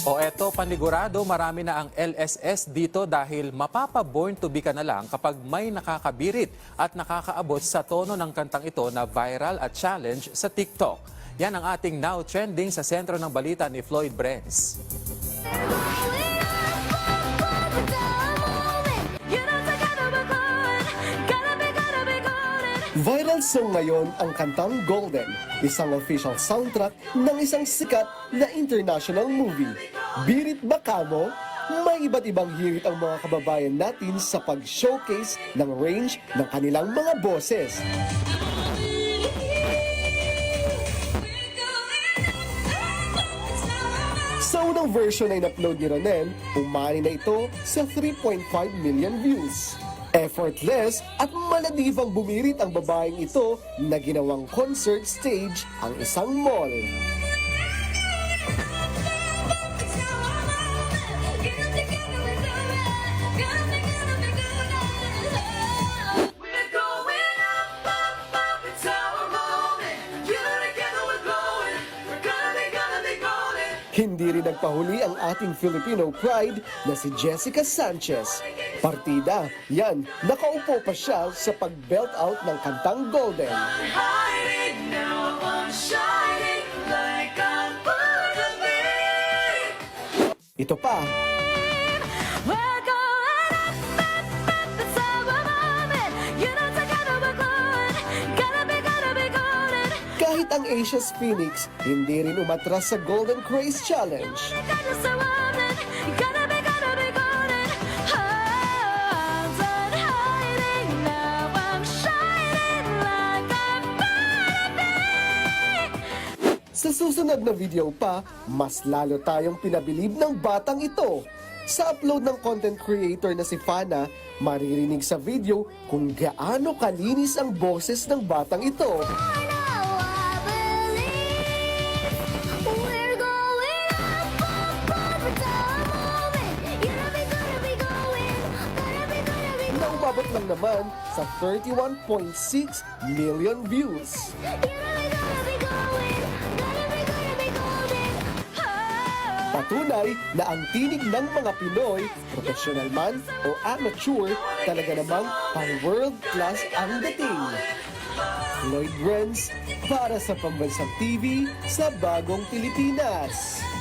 O eto, panigurado, marami na ang LSS dito dahil mapapa-born to be ka na lang kapag may nakakabirit at nakakaabot sa tono ng kantang ito na viral at challenge sa TikTok. Yan ang ating now trending sa sentro ng balita ni Floyd Brenz. Viral song ngayon ang kantang Golden, isang official soundtrack ng isang sikat na international movie. Birit ba kamo? May iba't ibang hirit ang mga kababayan natin sa pag-showcase ng range ng kanilang mga boses. Sa unang version ay na-upload ni Ronen, umani na ito sa 3.5 million views. Effortless at maladivang bumirit ang babaeng ito na ginawang concert stage ang isang mall. Hindi rin nagpahuli ang ating Filipino pride na si Jessica Sanchez. Partida, yan, nakaupo pa siya sa pag-belt out ng kantang Golden. Ito pa. Kahit ang Asia's Phoenix, hindi rin umatras sa Golden Craze Challenge. Sa susunod na video pa, mas lalo tayong pinabilib ng batang ito. Sa upload ng content creator na si Fana, maririnig sa video kung gaano kalinis ang boses ng batang ito. Na umabot lang naman sa 31.6 million views. Patunay na ang tinig ng mga Pinoy, professional man o amateur, talaga namang pang-world class ang dating. Floyd Brenz para sa Pambansang TV sa Bagong Pilipinas.